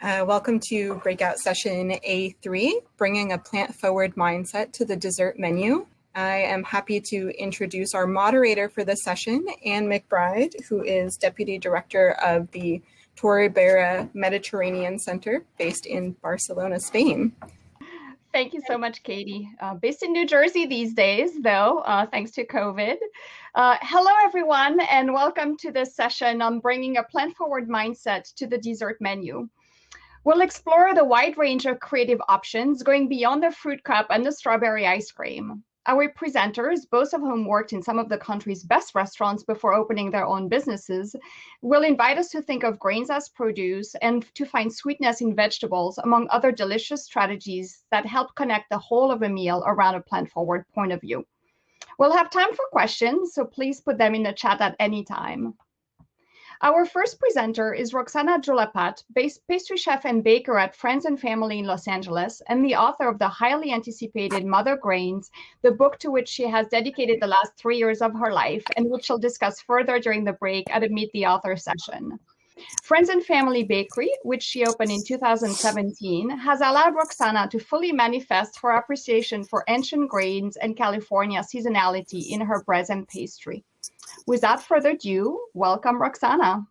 Welcome to Breakout Session A3, bringing a plant-forward mindset to the dessert menu. I am happy to introduce our moderator for this session, Anne McBride, who is Deputy Director of the Torriberra Mediterranean Center based in Barcelona, Spain. Thank you so much, Katie. Based in New Jersey these days, though, thanks to COVID. Hello, everyone, and welcome to this session on bringing a plant-forward mindset to the dessert menu. We'll explore the wide range of creative options going beyond the fruit cup and the strawberry ice cream. Our presenters, both of whom worked in some of the country's best restaurants before opening their own businesses, will invite us to think of grains as produce and to find sweetness in vegetables, among other delicious strategies that help connect the whole of a meal around a plant-forward point of view. We'll have time for questions, so please put them in the chat at any time. Our first presenter is Roxana Jollapat, pastry chef and baker at Friends and Family in Los Angeles, and the author of the highly anticipated Mother Grains, the book to which she has dedicated the last 3 years of her life, and which she'll discuss further during the break at a Meet the Author session. Friends and Family Bakery, which she opened in 2017, has allowed Roxana to fully manifest her appreciation for ancient grains and California seasonality in her breads and pastry. Without further ado, welcome, Roxana.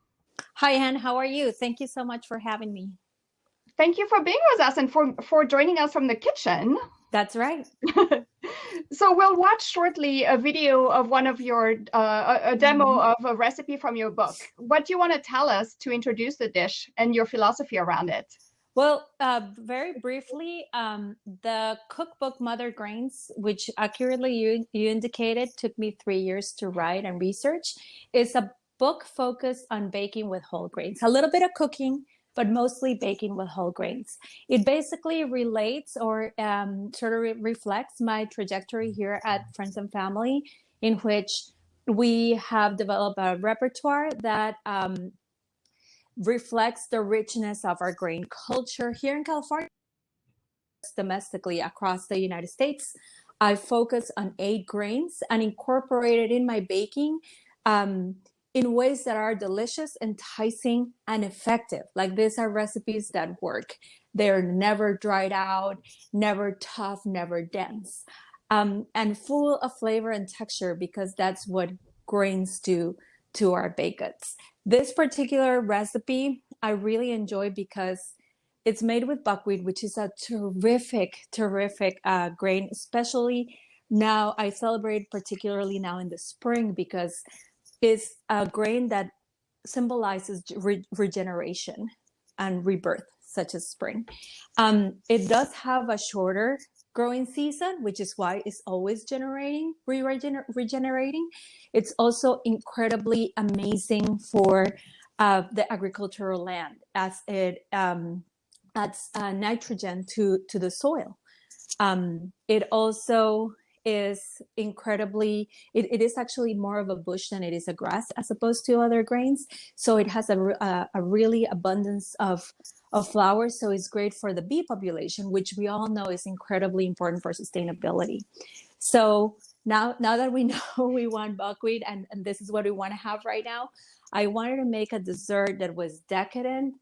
Hi, Anne. How are you? Thank you so much for having me. Thank you for being with us and for joining us from the kitchen. That's right. So we'll watch shortly a video of one of your, a demo of a recipe from your book. What do you want to tell us to introduce the dish and your philosophy around it? Well, very briefly, the cookbook Mother Grains, which accurately you indicated took me 3 years to write and research, is a book focused on baking with whole grains. A little bit of cooking, but mostly baking with whole grains. It basically relates or sort of reflects my trajectory here at Friends and Family, in which we have developed a repertoire that reflects the richness of our grain culture here in California, domestically across the United States. I focus on 8 grains and incorporate it in my baking in ways that are delicious, enticing, and effective. Like, these are recipes that work. They're never dried out, never tough, never dense, and full of flavor and texture, because that's what grains do to our baked goods. This particular recipe I really enjoy because it's made with buckwheat, which is a terrific grain, especially now. I celebrate particularly now in the spring because it's a grain that symbolizes regeneration and rebirth, such as spring. It does have a shorter growing season, which is why it's always regenerating. It's also incredibly amazing for the agricultural land, as it adds nitrogen to the soil. It also is incredibly, it is actually more of a bush than it is a grass, as opposed to other grains. So it has a really abundance of flowers. So it's great for the bee population, which we all know is incredibly important for sustainability. So now that we know we want buckwheat and this is what we want to have right now, I wanted to make a dessert that was decadent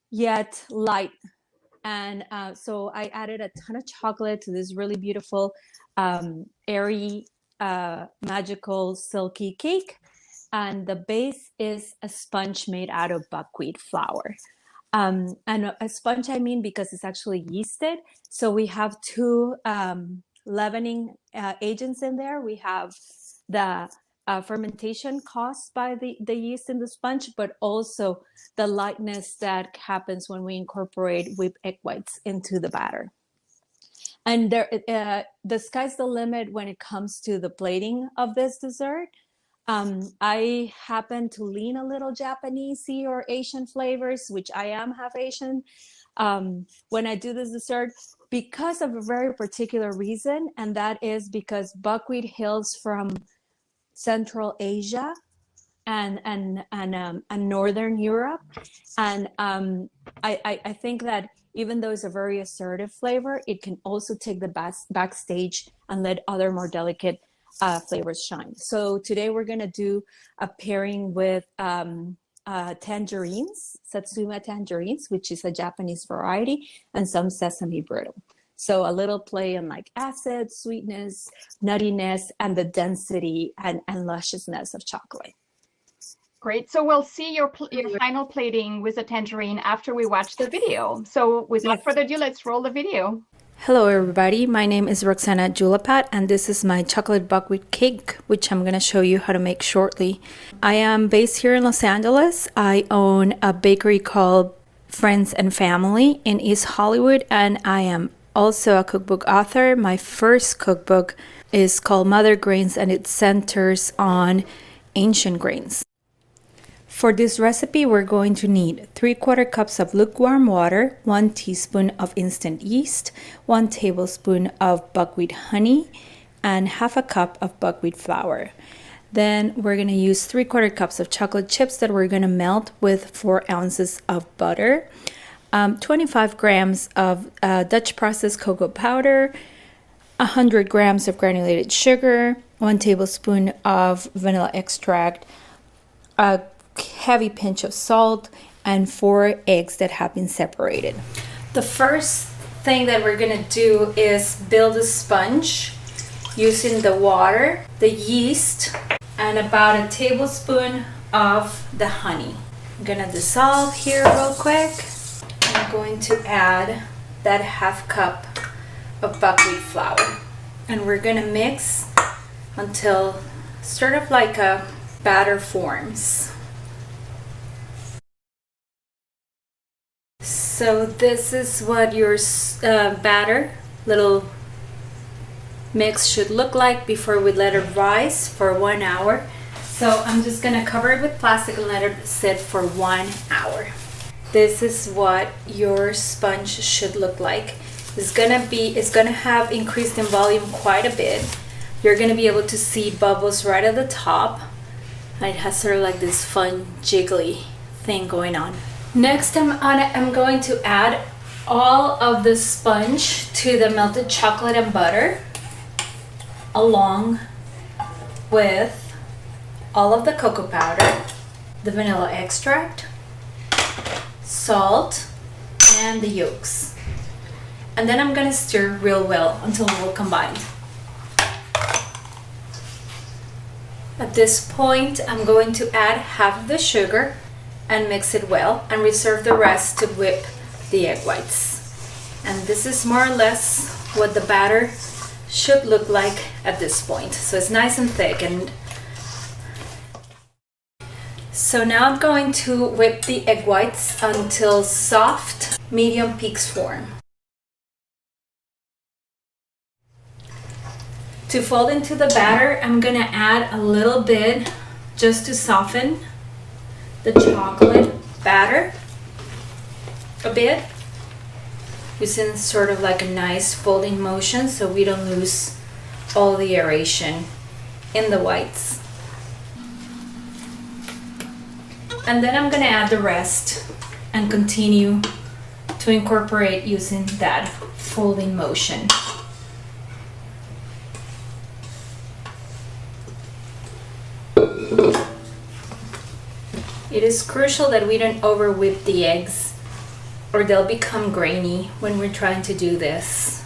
yet light. And so I added a ton of chocolate to this really beautiful, airy, magical, silky cake. And the base is a sponge made out of buckwheat flour. And a sponge, I mean, because it's actually yeasted. So we have 2 leavening agents in there. We have the fermentation caused by the yeast in the sponge, but also the lightness that happens when we incorporate whipped egg whites into the batter. And the sky's the limit when it comes to the plating of this dessert. I happen to lean a little Japanesey or Asian flavors, which I am half Asian, when I do this dessert, because of a very particular reason, and that is because buckwheat hails from Central Asia and Northern Europe, and I think that even though it's a very assertive flavor, it can also take the backstage and let other more delicate flavors shine. So today we're going to do a pairing with tangerines, Satsuma tangerines, which is a Japanese variety, and some sesame brittle. So a little play on like acid, sweetness, nuttiness, and the density and lusciousness of chocolate. Great. So we'll see your final plating with a tangerine after we watch the video. So without further ado, let's roll the video. Hello everybody, my name is Roxana Jollapat and this is my chocolate buckwheat cake, which I'm going to show you how to make shortly. I am based here in Los Angeles. I own a bakery called Friends and Family in East Hollywood, and I am also a cookbook author. My first cookbook is called Mother Grains and it centers on ancient grains. For this recipe, we're going to need 3/4 cups of lukewarm water, 1 teaspoon of instant yeast, 1 tablespoon of buckwheat honey, and 1/2 cup of buckwheat flour. Then we're going to use 3/4 cups of chocolate chips that we're going to melt with 4 ounces of butter, 25 grams of Dutch processed cocoa powder, 100 grams of granulated sugar, 1 tablespoon of vanilla extract, a heavy pinch of salt, and 4 eggs that have been separated. The first thing that we're gonna do is build a sponge using the water, the yeast, and about a tablespoon of the honey. I'm gonna dissolve here real quick. I'm going to add that 1/2 cup of buckwheat flour, and we're gonna mix until sort of like a batter forms. So this is what your batter little mix should look like before we let it rise for 1 hour. So I'm just gonna cover it with plastic and let it sit for 1 hour. This is what your sponge should look like. It's gonna have increased in volume quite a bit. You're gonna be able to see bubbles right at the top. And it has sort of like this fun jiggly thing going on. Next, I'm going to add all of the sponge to the melted chocolate and butter, along with all of the cocoa powder, the vanilla extract, salt, and the yolks. And then I'm gonna stir real well until they're all combined. At this point, I'm going to add 1/2 of the sugar and mix it well, and reserve the rest to whip the egg whites. And this is more or less what the batter should look like at this point. So it's nice and thick. And so now I'm going to whip the egg whites until soft, medium peaks form. To fold into the batter, I'm gonna add a little bit just to soften the chocolate batter a bit, using sort of like a nice folding motion so we don't lose all the aeration in the whites. And then I'm gonna add the rest and continue to incorporate using that folding motion. It is crucial that we don't over whip the eggs or they'll become grainy when we're trying to do this.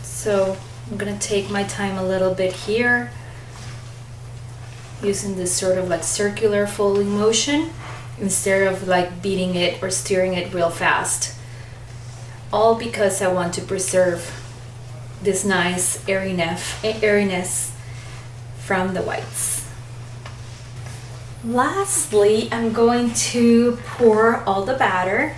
So I'm gonna take my time a little bit here, using this sort of like circular folding motion instead of like beating it or stirring it real fast. All because I want to preserve this nice airiness from the whites. Lastly, I'm going to pour all the batter,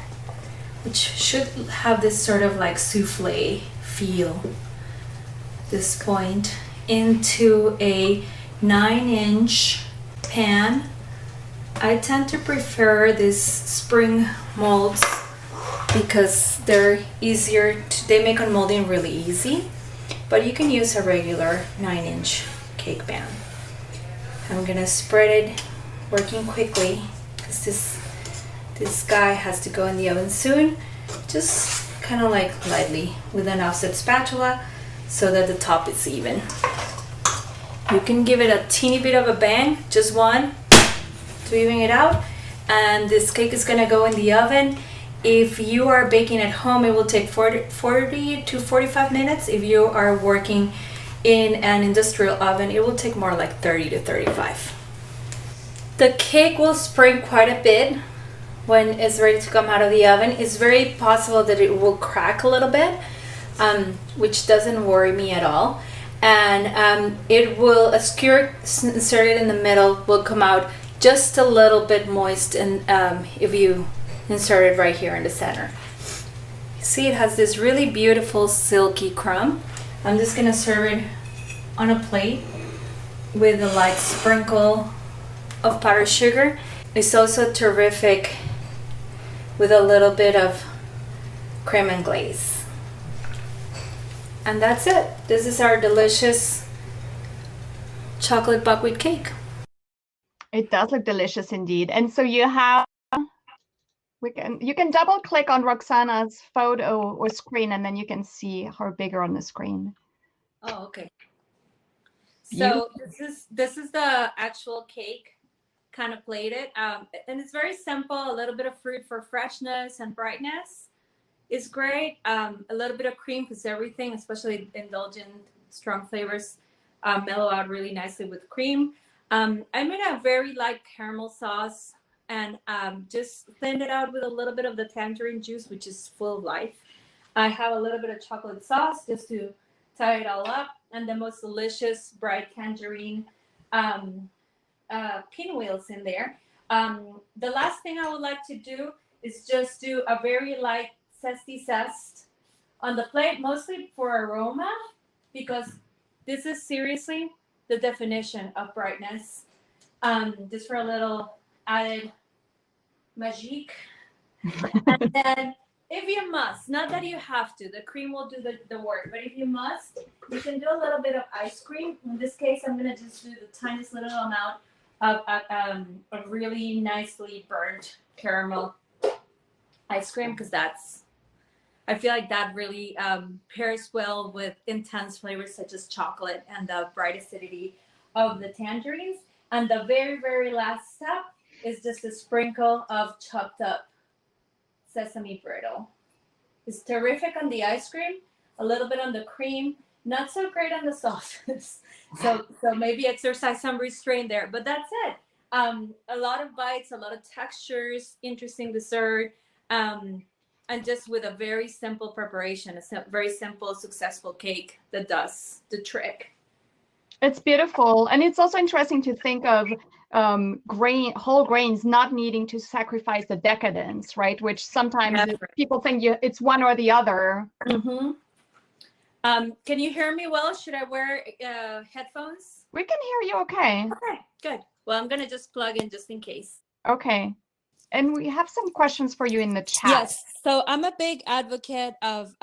which should have this sort of like souffle feel at this point, into a 9-inch pan. I tend to prefer these spring molds because they're easier they make unmolding really easy, but you can use a regular 9-inch cake pan. I'm gonna spread it, working quickly because this guy has to go in the oven soon. Just kind of like lightly with an offset spatula so that the top is even. You can give it a teeny bit of a bang, just one, to even it out. And this cake is gonna go in the oven. If you are baking at home, it will take 40 to 45 minutes. If you are working in an industrial oven, it will take more like 30 to 35. The cake will spring quite a bit when it's ready to come out of the oven. It's very possible that it will crack a little bit, which doesn't worry me at all. And it will, a skewer inserted in the middle will come out just a little bit moist, and if you insert it right here in the center. See, it has this really beautiful silky crumb. I'm just gonna serve it on a plate with a light sprinkle of powdered sugar. It's also terrific with a little bit of creme and glaze. And that's it. This is our delicious chocolate buckwheat cake. It does look delicious indeed. And so you have, you can double click on Roxana's photo or screen, and then you can see her bigger on the screen. Oh, okay. So this is the actual cake, kind of plated, and it's very simple. A little bit of fruit for freshness and brightness is great. A little bit of cream, because everything, especially indulgent, strong flavors, mellow out really nicely with cream. I made a very light caramel sauce and just thinned it out with a little bit of the tangerine juice, which is full of life. I have a little bit of chocolate sauce just to tie it all up, and the most delicious bright tangerine pinwheels in there. The last thing I would like to do is just do a very light zesty zest on the plate, mostly for aroma, because this is seriously the definition of brightness. Just for a little added magique. And then, if you must, not that you have to, the cream will do the work, but if you must, you can do a little bit of ice cream. In this case, I'm gonna just do the tiniest little amount of really nicely burnt caramel ice cream, because I feel like that really pairs well with intense flavors such as chocolate and the bright acidity of the tangerines. And the very, very last step is just a sprinkle of chopped up sesame brittle. It's terrific on the ice cream, a little bit on the cream, not so great on the sauces. So maybe exercise some restraint there, but that's it. A lot of bites, a lot of textures, interesting dessert, and just with a very simple preparation, a very simple, successful cake that does the trick. It's beautiful. And it's also interesting to think of whole grains not needing to sacrifice the decadence, right? Which sometimes people think it's one or the other. Mm-hmm. Can you hear me well? Should I wear headphones? We can hear you okay. Okay, good. Well, I'm going to just plug in just in case. Okay. And we have some questions for you in the chat. Yes. So I'm a big advocate of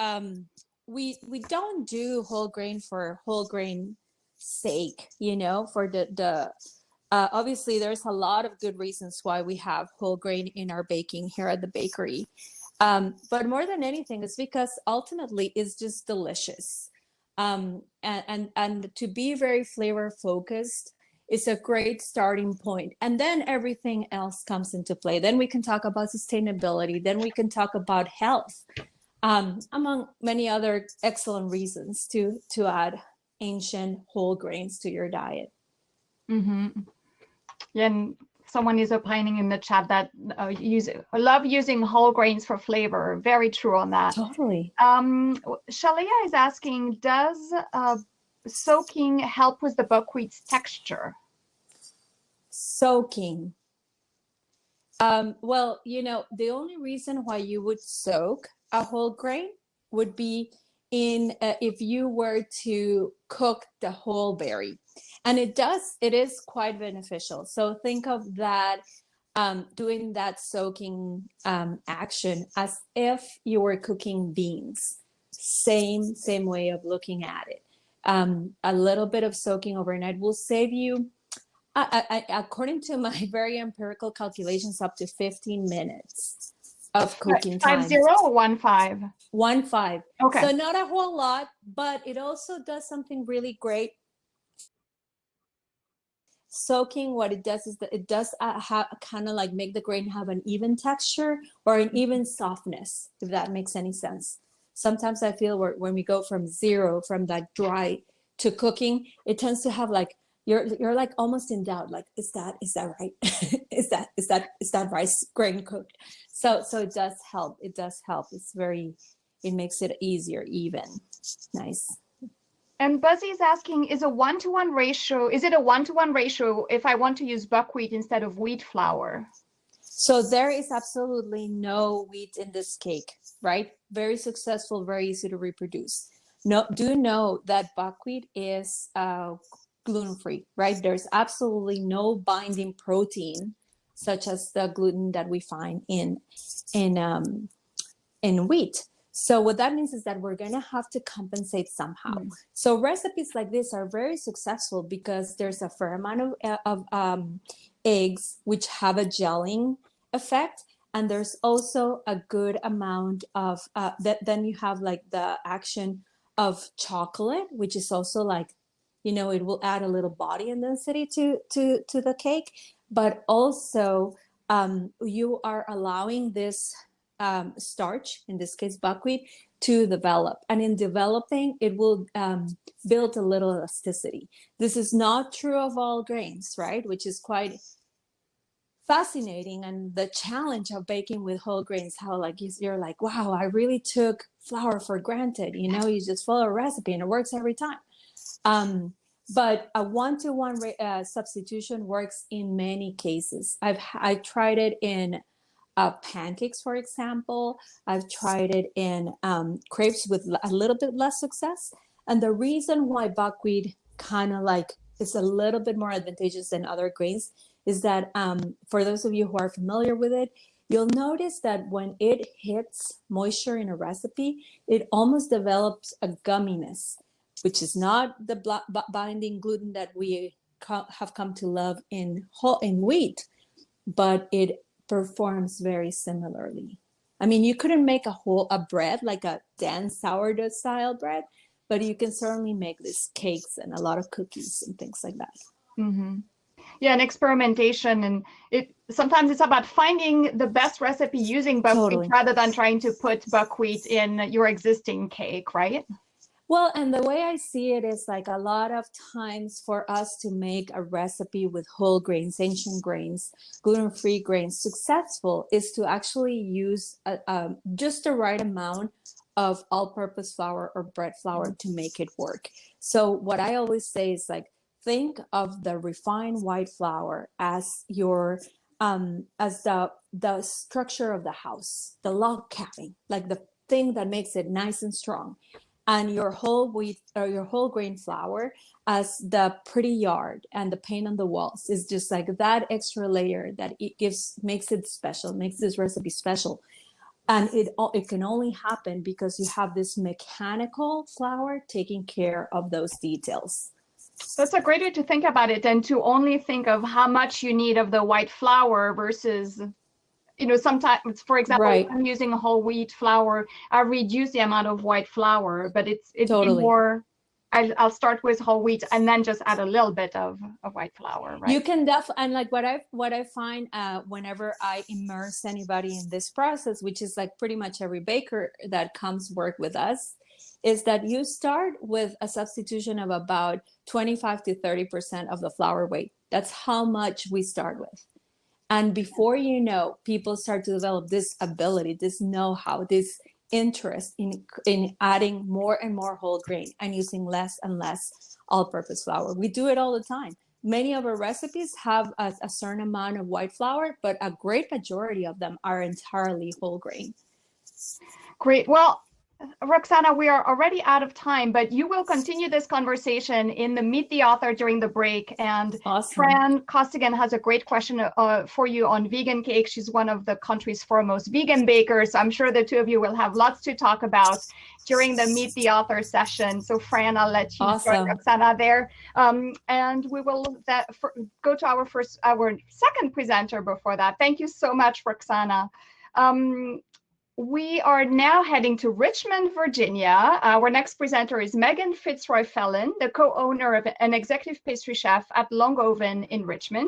we don't do whole grain for whole grain sake, for the obviously there's a lot of good reasons why we have whole grain in our baking here at the bakery. But more than anything, it's because ultimately it's just delicious. And to be very flavor focused is a great starting point. And then everything else comes into play. Then we can talk about sustainability. Then we can talk about health, among many other excellent reasons to add ancient whole grains to your diet. Mm-hmm. Yeah, and someone is opining in the chat that love using whole grains for flavor. Very true on that. Totally. Shalia is asking, does soaking help with the buckwheat's texture? Soaking. Well, the only reason why you would soak a whole grain would be if you were to cook the whole berry. And it is quite beneficial. So think of that, doing that soaking action as if you were cooking beans. Same way of looking at it. A little bit of soaking overnight will save you, according to my very empirical calculations, up to 15 minutes of cooking time. 50 or 15? 15. Okay. So not a whole lot, but it also does something really great soaking, what it does is that it does kind of like make the grain have an even texture or an even softness, if that makes any sense. Sometimes I feel when we go from zero, from that dry to cooking, it tends to have like, you're like almost in doubt, like, is that right? is that rice grain cooked? So it does help. It does help. It makes it easier, even. Nice. And Buzzy is asking, is it a one-to-one ratio if I want to use buckwheat instead of wheat flour? So there is absolutely no wheat in this cake, right? Very successful, very easy to reproduce. Do know that buckwheat is gluten-free, right? There's absolutely no binding protein, such as the gluten that we find in wheat. So what that means is that we're going to have to compensate somehow. So recipes like this are very successful because there's a fair amount of eggs, which have a gelling effect. And there's also a good amount of, then you have like the action of chocolate, which is also like, it will add a little body and density to the cake. But also you are allowing this starch, in this case buckwheat, to develop, and in developing it will build a little elasticity. This is not true of all grains, right? Which is quite fascinating, and the challenge of baking with whole grains, how like you're like, wow, I really took flour for granted. You just follow a recipe and it works every time. But a one-to-one substitution works in many cases. I tried it in pancakes, for example. I've tried it in crepes with a little bit less success. And the reason why buckwheat kind of like is a little bit more advantageous than other grains is that for those of you who are familiar with it, you'll notice that when it hits moisture in a recipe, it almost develops a gumminess, which is not the binding gluten that we have come to love in wheat, but it performs very similarly. I mean, you couldn't make a bread like a dense sourdough style bread, but you can certainly make these cakes and a lot of cookies and things like that. Mm-hmm. Yeah, and experimentation, and sometimes it's about finding the best recipe using buckwheat rather than trying to put buckwheat in your existing cake, right? Well, and the way I see it is like a lot of times for us to make a recipe with whole grains, ancient grains, gluten-free grains successful is to actually use just the right amount of all-purpose flour or bread flour to make it work. So what I always say is like, think of the refined white flour as your as the structure of the house, the log cabin, like the thing that makes it nice and strong. And your whole wheat or your whole grain flour as the pretty yard and the paint on the walls is just like that extra layer that it makes it special, makes this recipe special. And it can only happen because you have this mechanical flour taking care of those details. That's a great way to think about it, and to only think of how much you need of the white flour versus, sometimes, for example, if I'm using a whole wheat flour, I reduce the amount of white flour, but it's totally more, I'll start with whole wheat and then just add a little bit of white flour, right? You can and like what I find whenever I immerse anybody in this process, which is like pretty much every baker that comes work with us, is that you start with a substitution of about 25 to 30% of the flour weight. That's how much we start with. And before you know, people start to develop this ability, this know-how, this interest in adding more and more whole grain and using less and less all-purpose flour. We do it all the time. Many of our recipes have a certain amount of white flour, but a great majority of them are entirely whole grain. Great. Well, Roxana, we are already out of time, but you will continue this conversation in the Meet the Author during the break. And awesome. Fran Costigan has a great question for you on vegan cake. She's one of the country's foremost vegan bakers. I'm sure the two of you will have lots to talk about during the Meet the Author session. So Fran, I'll let you join Roxana there. And we will go to our second presenter before that. Thank you so much, Roxana. We are now heading to Richmond, Virginia. Our next presenter is Megan Fitzroy Phelan, the co-owner of an executive pastry chef at Longoven in Richmond.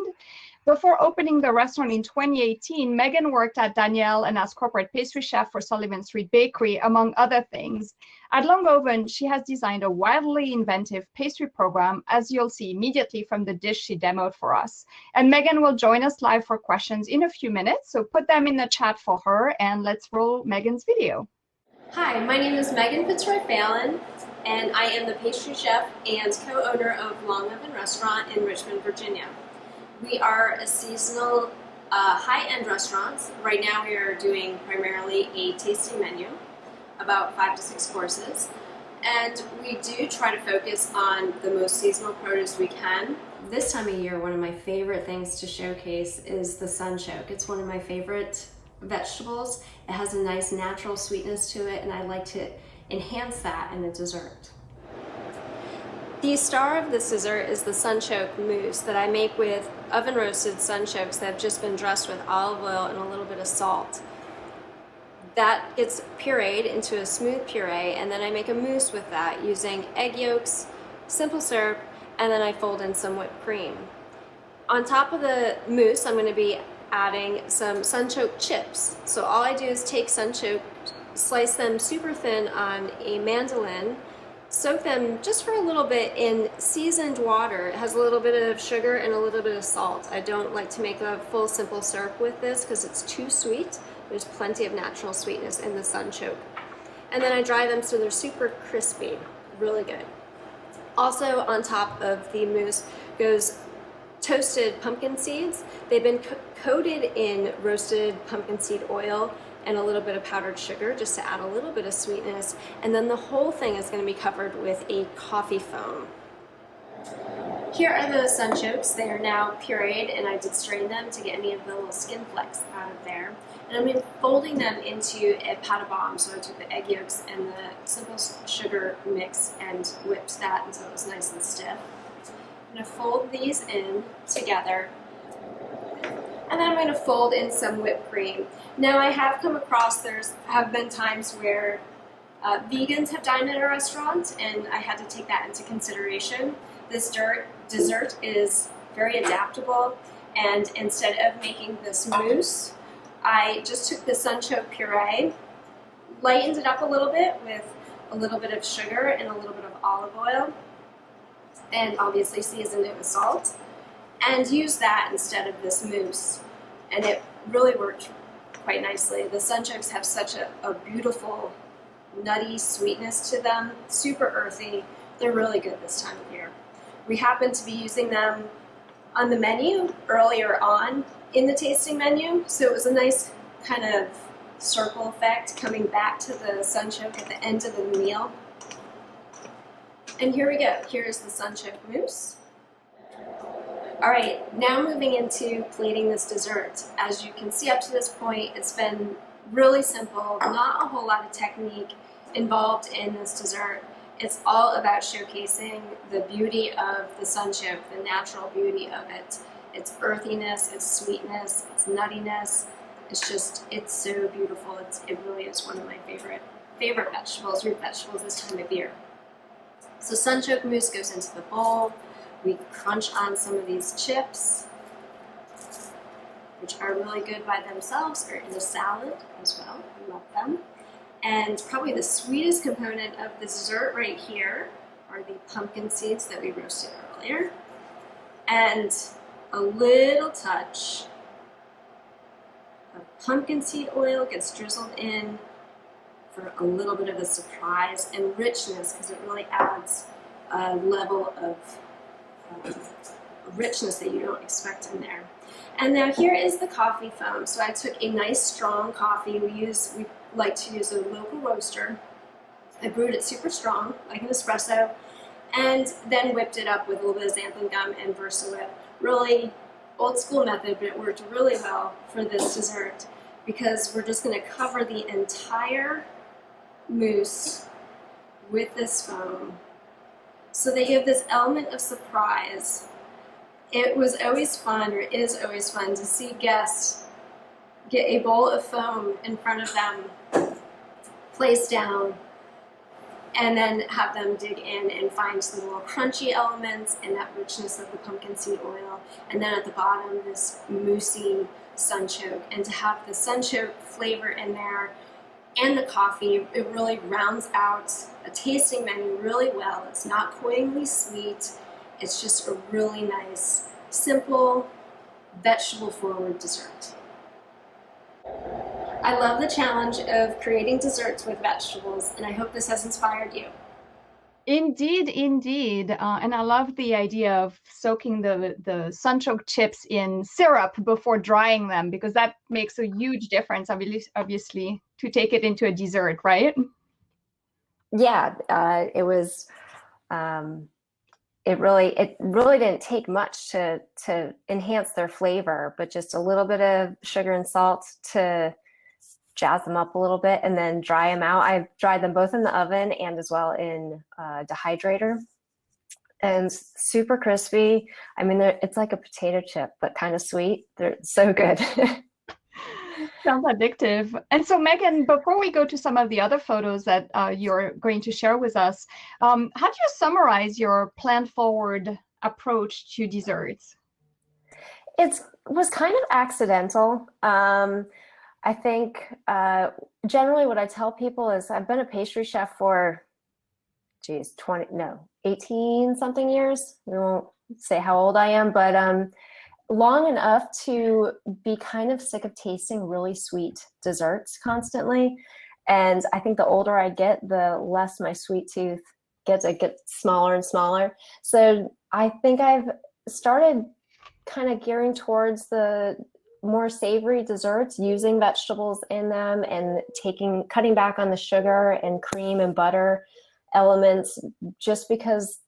Before opening the restaurant in 2018, Megan worked at Daniel and as corporate pastry chef for Sullivan Street Bakery, among other things. At Longoven, she has designed a wildly inventive pastry program, as you'll see immediately from the dish she demoed for us. And Megan will join us live for questions in a few minutes, so put them in the chat for her, and let's roll Megan's video. Hi, my name is Megan Fitzroy Phelan, and I am the pastry chef and co-owner of Longoven Restaurant in Richmond, Virginia. We are a seasonal, high-end restaurant. Right now we are doing primarily a tasting menu, about 5 to 6 courses. And we do try to focus on the most seasonal produce we can. This time of year, one of my favorite things to showcase is the sunchoke. It's one of my favorite vegetables. It has a nice natural sweetness to it, and I like to enhance that in a dessert. The star of this dessert is the Sunchoke Mousse that I make with oven roasted sunchokes that have just been dressed with olive oil and a little bit of salt. That gets pureed into a smooth puree, and then I make a mousse with that using egg yolks, simple syrup, and then I fold in some whipped cream. On top of the mousse, I'm going to be adding some Sunchoke chips. So all I do is take sunchoke, slice them super thin on a mandolin, soak them just for a little bit in seasoned water. It has a little bit of sugar and a little bit of salt. I don't like to make a full simple syrup with this because it's too sweet. There's plenty of natural sweetness in the sunchoke. And then I dry them so they're super crispy, really good. Also on top of the mousse goes toasted pumpkin seeds. They've been coated in roasted pumpkin seed oil and a little bit of powdered sugar just to add a little bit of sweetness. And then the whole thing is going to be covered with a coffee foam. Here are the sunchokes. They are now pureed, and I did strain them to get any of the little skin flecks out of there. And I'm folding them into a pat de bombe. So I took the egg yolks and the simple sugar mix and whipped that until it was nice and stiff. I'm going to fold these in together, and then I'm going to fold in some whipped cream. Now I have come across, have been times where vegans have dined at a restaurant, and I had to take that into consideration. This dessert is very adaptable, and instead of making this mousse, I just took the sunchoke puree, lightened it up a little bit with a little bit of sugar and a little bit of olive oil, and obviously seasoned it with salt, and used that instead of this mousse, and it really worked quite nicely. The sunchokes have such a beautiful nutty sweetness to them, super earthy. They're really good this time of year. We happen to be using them on the menu earlier on in the tasting menu, so it was a nice kind of circle effect coming back to the sunchoke at the end of the meal. And here we go. Here's the sunchoke mousse. All right, now moving into plating this dessert. As you can see up to this point, it's been really simple, not a whole lot of technique involved in this dessert. It's all about showcasing the beauty of the sunchoke, the natural beauty of it. Its earthiness, its sweetness, its nuttiness. It's so beautiful. It really is one of my favorite vegetables, root vegetables this time of year. So sunchoke mousse goes into the bowl. We crunch on some of these chips, which are really good by themselves or in a salad as well. I love them. And probably the sweetest component of the dessert right here are the pumpkin seeds that we roasted earlier. And a little touch of pumpkin seed oil gets drizzled in for a little bit of a surprise and richness, because it really adds a level of richness that you don't expect in there. And now here is the coffee foam. So I took a nice strong coffee. We like to use a local roaster. I brewed it super strong, like an espresso, and then whipped it up with a little bit of xanthan gum and VersaWhip. Really old school method, but it worked really well for this dessert because we're just going to cover the entire mousse with this foam so that you have this element of surprise. It was always fun, or is always fun, to see guests get a bowl of foam in front of them place down, and then have them dig in and find the little crunchy elements and that richness of the pumpkin seed oil. And then at the bottom, this moussey sunchoke. And to have the sunchoke flavor in there and the coffee, it really rounds out a tasting menu really well. It's not cloyingly sweet. It's just a really nice, simple, vegetable-forward dessert. I love the challenge of creating desserts with vegetables, and I hope this has inspired you. Indeed, indeed. And I love the idea of soaking the sunchoke chips in syrup before drying them, because that makes a huge difference, obviously, to take it into a dessert, right? Yeah, it was. It really didn't take much to enhance their flavor, but just a little bit of sugar and salt to jazz them up a little bit, and then dry them out. I dried them both in the oven and as well in a dehydrator, and super crispy. I mean, it's like a potato chip, but kind of sweet. They're so good. Sounds addictive. And so, Megan, before we go to some of the other photos that you're going to share with us, how do you summarize your plant-forward approach to desserts? It was kind of accidental. I think generally what I tell people is I've been a pastry chef for, 18 something years. We won't say how old I am, but long enough to be kind of sick of tasting really sweet desserts constantly. And I think the older I get, the less my sweet tooth gets. It gets smaller and smaller. So I think I've started kind of gearing towards the more savory desserts, using vegetables in them and cutting back on the sugar and cream and butter elements, just because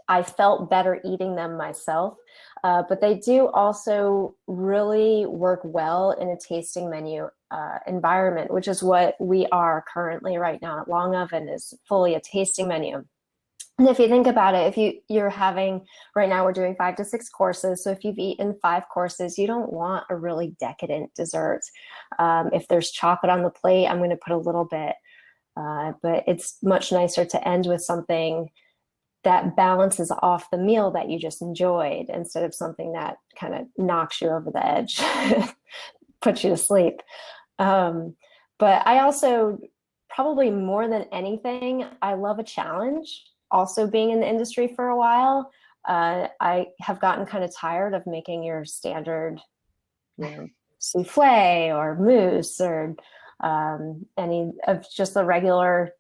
I felt better eating them myself. But they do also really work well in a tasting menu environment, which is what we are currently right now at Longoven, is fully a tasting menu. And if you think about it, if you're having, right now we're doing 5 to 6 courses. So if you've eaten 5 courses, you don't want a really decadent dessert. If there's chocolate on the plate, I'm going to put a little bit, but it's much nicer to end with something that balances off the meal that you just enjoyed, instead of something that kind of knocks you over the edge, puts you to sleep. But I also, probably more than anything, I love a challenge. Also being in the industry for a while, I have gotten kind of tired of making your standard, souffle or mousse or any of just the regular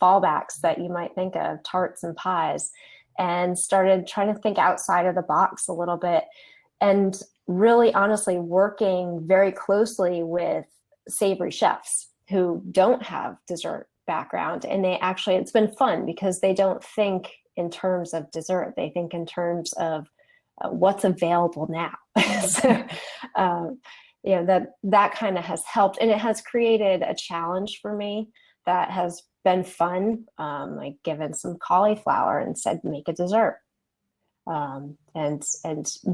fallbacks that you might think of, tarts and pies, and started trying to think outside of the box a little bit, and really honestly working very closely with savory chefs who don't have dessert background. And it's been fun because they don't think in terms of dessert. They think in terms of what's available now. So, that kind of has helped, and it has created a challenge for me that has been fun. Like given some cauliflower and said, make a dessert, and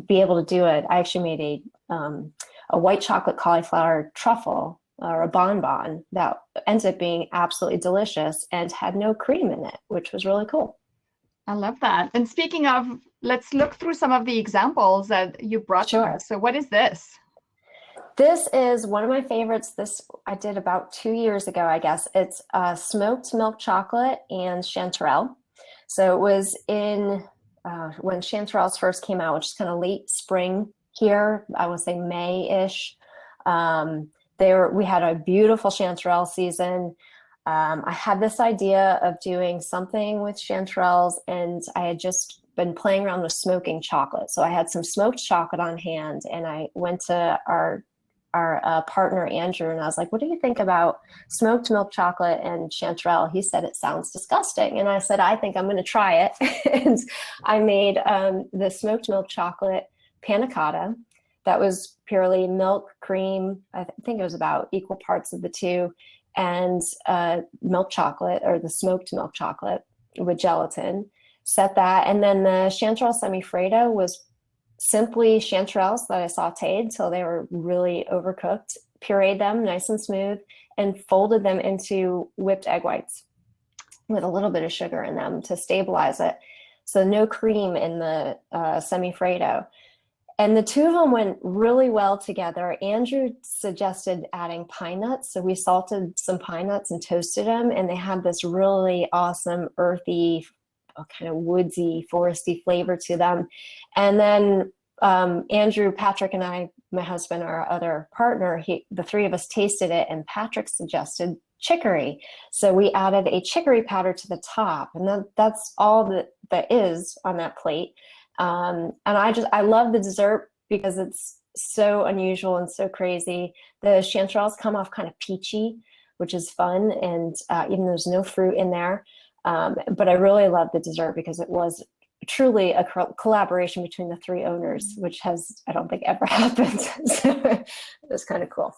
be able to do it. I actually made a white chocolate cauliflower truffle, or a bonbon, that ends up being absolutely delicious and had no cream in it, which was really cool. I love that. And speaking of, let's look through some of the examples that you brought to us. So what is this? This is one of my favorites. This I did about 2 years ago, I guess. It's smoked milk chocolate and chanterelle. So it was in when chanterelles first came out, which is kind of late spring here. I would say May-ish. We had a beautiful chanterelle season. I had this idea of doing something with chanterelles, and I had just been playing around with smoking chocolate. So I had some smoked chocolate on hand, and I went to our partner Andrew, and I was like, what do you think about smoked milk chocolate and chanterelle? He said, it sounds disgusting. And I said, I think I'm going to try it. And I made the smoked milk chocolate panna cotta. That was purely milk, cream. I think it was about equal parts of the two, and milk chocolate, or the smoked milk chocolate with gelatin. Set that, and then the chanterelle semifreddo was simply chanterelles that I sauteed till they were really overcooked pureed them nice and smooth, and folded them into whipped egg whites with a little bit of sugar in them to stabilize it. So no cream in the semi-Fredo. And the two of them went really well together. Andrew suggested adding pine nuts. So we salted some pine nuts and toasted them, and they had this really awesome earthy, kind of woodsy, foresty flavor to them. And then Andrew, Patrick, and I, my husband, our other partner, the three of us tasted it, and Patrick suggested chicory. So we added a chicory powder to the top, and that's all that is on that plate. And I love the dessert because it's so unusual and so crazy. The chanterelles come off kind of peachy, which is fun, and even there's no fruit in there. But I really love the dessert because it was truly a collaboration between the three owners, which has, I don't think, ever happened. So it was kind of cool.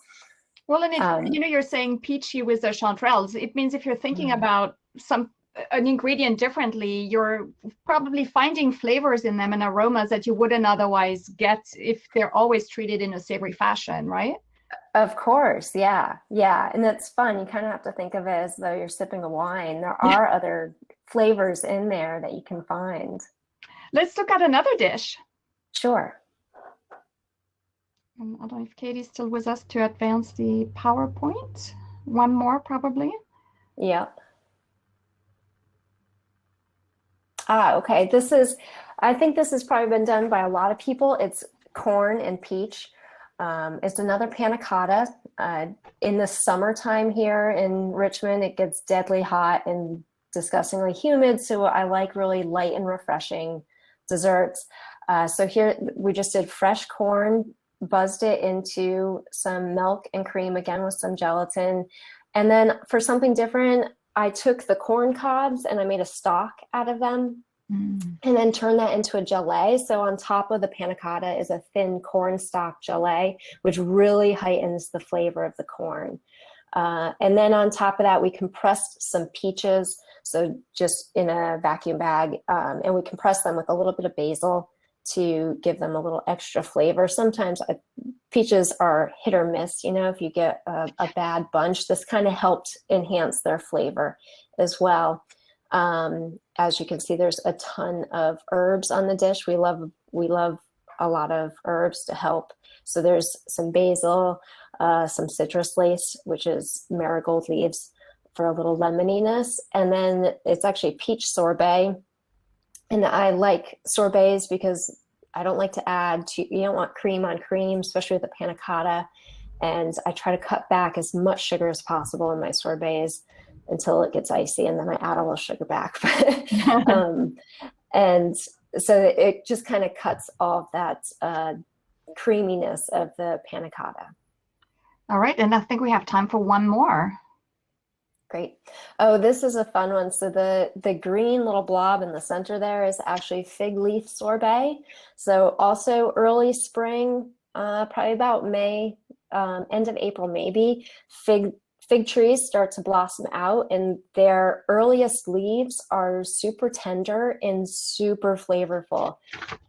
Well, and you're saying peachy with the chanterelles. It means if you're thinking about an ingredient differently, you're probably finding flavors in them and aromas that you wouldn't otherwise get if they're always treated in a savory fashion, right? Of course, yeah. And that's fun. You kind of have to think of it as though you're sipping a wine. There are other flavors in there that you can find. Let's look at another dish. Sure. I don't know if Katie's still with us to advance the PowerPoint. One more, probably. Yeah. Okay. I think this has probably been done by a lot of people. It's corn and peach. It's another panna cotta. In the summertime here in Richmond, it gets deadly hot and disgustingly humid. So I like really light and refreshing desserts. So here we just did fresh corn, buzzed it into some milk and cream, again with some gelatin. And then for something different, I took the corn cobs and I made a stock out of them and then turned that into a gelée. So on top of the panna cotta is a thin corn stock gelée, which really heightens the flavor of the corn. And then on top of that, we compressed some peaches, so just in a vacuum bag, and we compressed them with a little bit of basil to give them a little extra flavor. Sometimes peaches are hit or miss, if you get a bad bunch. This kind of helped enhance their flavor as well. As you can see, there's a ton of herbs on the dish. We love a lot of herbs to help. So there's some basil, some citrus lace, which is marigold leaves for a little lemoniness. And then it's actually peach sorbet. And I like sorbets because I don't like to add you don't want cream on cream, especially with the panna cotta. And I try to cut back as much sugar as possible in my sorbets until it gets icy, and then I add a little sugar back. And so it just kind of cuts off that creaminess of the panna cotta. All right, and I think we have time for one more. Great. Oh, this is a fun one. So the green little blob in the center there is actually fig leaf sorbet. So also early spring, probably about May, end of April maybe, fig trees start to blossom out, and their earliest leaves are super tender and super flavorful.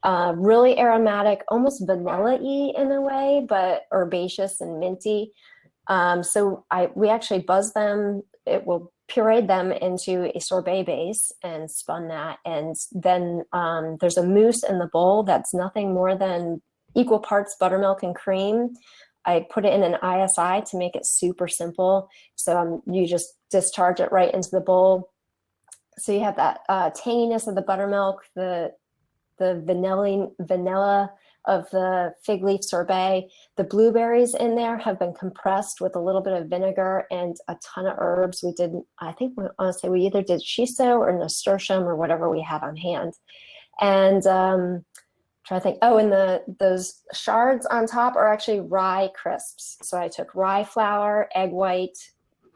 Really aromatic, almost vanilla-y in a way, but herbaceous and minty. So we actually buzzed them. We'll pureed them into a sorbet base and spun that. And then there's a mousse in the bowl that's nothing more than equal parts buttermilk and cream. I put it in an ISI to make it super simple. So you just discharge it right into the bowl. So you have that tanginess of the buttermilk, the vanilla of the fig leaf sorbet. The blueberries in there have been compressed with a little bit of vinegar and a ton of herbs. We either did shiso or nasturtium or whatever we had on hand. And trying to think. Oh, and those shards on top are actually rye crisps. So I took rye flour, egg white,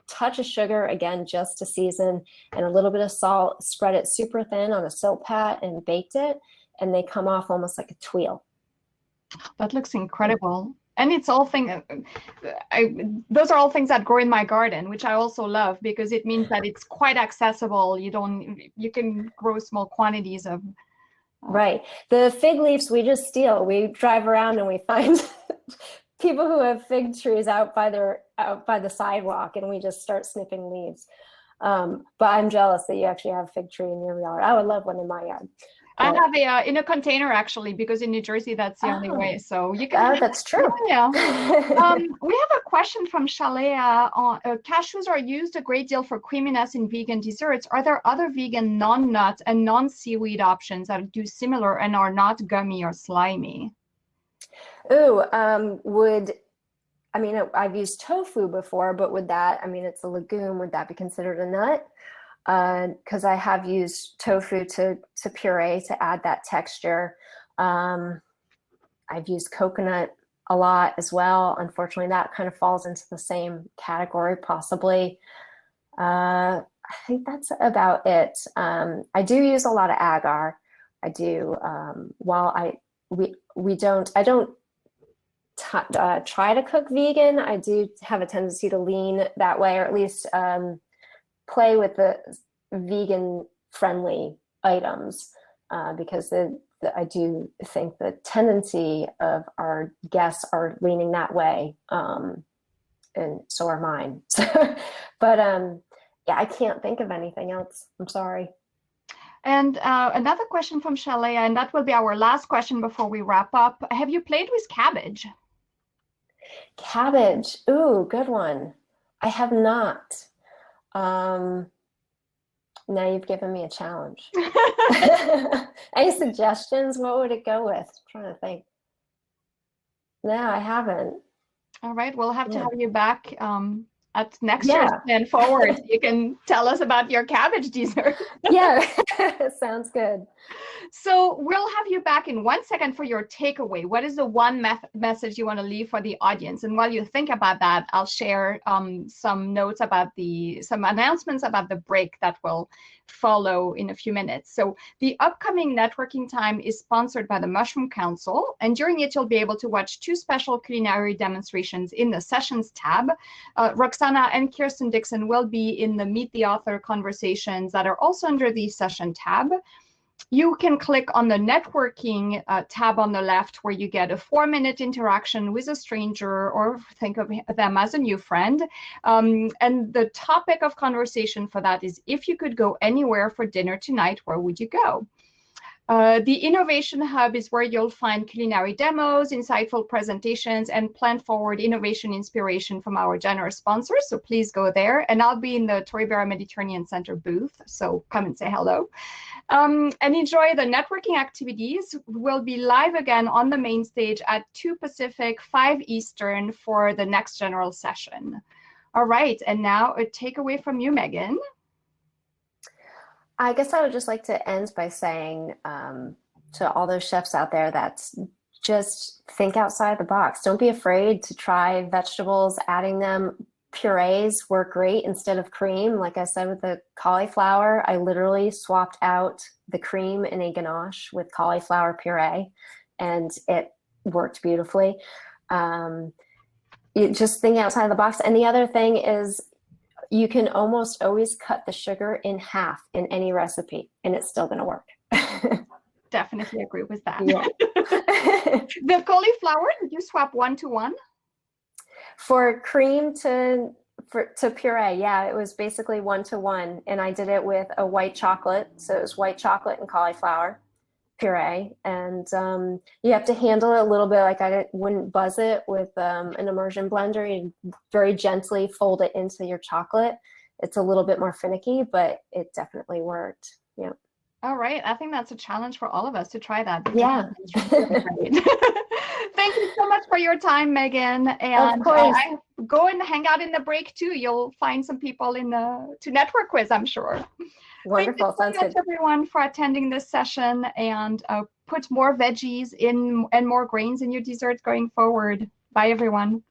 touch of sugar, again, just to season, and a little bit of salt, spread it super thin on a silk pat and baked it. And they come off almost like a tuile. That looks incredible. And it's all those are all things that grow in my garden, which I also love because it means that it's quite accessible. You can grow small quantities of. Right. The fig leaves we just steal. We drive around and we find people who have fig trees out by the sidewalk, and we just start snipping leaves. But I'm jealous that you actually have a fig tree in your yard. I would love one in my yard. I have a in a container actually, because in New Jersey that's the only way. So you can. Oh, that's true. Yeah. We have a question from Shalea. Cashews are used a great deal for creaminess in vegan desserts. Are there other vegan non-nut and non-seaweed options that do similar and are not gummy or slimy? Ooh, I've used tofu before, but it's a legume. Would that be considered a nut? Because I have used tofu to puree to add that texture. I've used coconut a lot as well. Unfortunately, that kind of falls into the same category, possibly. I think that's about it. I do use a lot of agar. I do. I don't try to cook vegan. I do have a tendency to lean that way, or at least play with the vegan friendly items, because I do think the tendency of our guests are leaning that way, and so are mine. But yeah, I can't think of anything else. I'm sorry. And another question from Shalea, and that will be our last question before we wrap up. Have you played with cabbage? Cabbage, ooh, good one. I have not. Now you've given me a challenge. Any suggestions? What would it go with? I'm trying to think. No, I haven't. All right, we'll have to have you back at next year's Plan Forward. You can tell us about your cabbage dessert. Yeah, sounds good. So we'll have you back in 1 second for your takeaway. What is the one message you want to leave for the audience? And while you think about that, I'll share some notes about some announcements about the break that will follow in a few minutes. So the upcoming networking time is sponsored by the Mushroom Council, and during it you'll be able to watch 2 special culinary demonstrations in the Sessions tab. Roxana and Kirsten Dixon will be in the Meet the Author conversations that are also under the Session tab. You can click on the networking tab on the left, where you get a 4-minute interaction with a stranger, or think of them as a new friend. And the topic of conversation for that is, if you could go anywhere for dinner tonight, where would you go? The Innovation Hub is where you'll find culinary demos, insightful presentations, and plan-forward innovation inspiration from our generous sponsors. So please go there. And I'll be in the Torriberra Mediterranean Center booth, so come and say hello. And enjoy the networking activities. We'll be live again on the main stage at 2 Pacific, 5 Eastern for the next general session. All right, and now a takeaway from you, Megan. I guess I would just like to end by saying to all those chefs out there, that's just think outside the box. Don't be afraid to try vegetables, adding them. Purees work great instead of cream. Like I said with the cauliflower, I literally swapped out the cream in a ganache with cauliflower puree, and it worked beautifully. You just think outside the box. And the other thing is, you can almost always cut the sugar in half in any recipe, and it's still going to work. Definitely agree with that. Yeah. The cauliflower, did you swap 1-to-1? For cream to puree, yeah, it was basically 1-to-1, and I did it with a white chocolate, so it was white chocolate and cauliflower puree, and you have to handle it a little bit. Like I wouldn't buzz it with an immersion blender. You very gently fold it into your chocolate. It's a little bit more finicky, but it definitely worked. Yeah. All right, I think that's a challenge for all of us to try that. Yeah. Thank you so much for your time, Megan. And of course. Go and hang out in the break too. You'll find some people to network with, I'm sure. Wonderful. Thank you so much, everyone, for attending this session, and put more veggies in and more grains in your desserts going forward. Bye, everyone.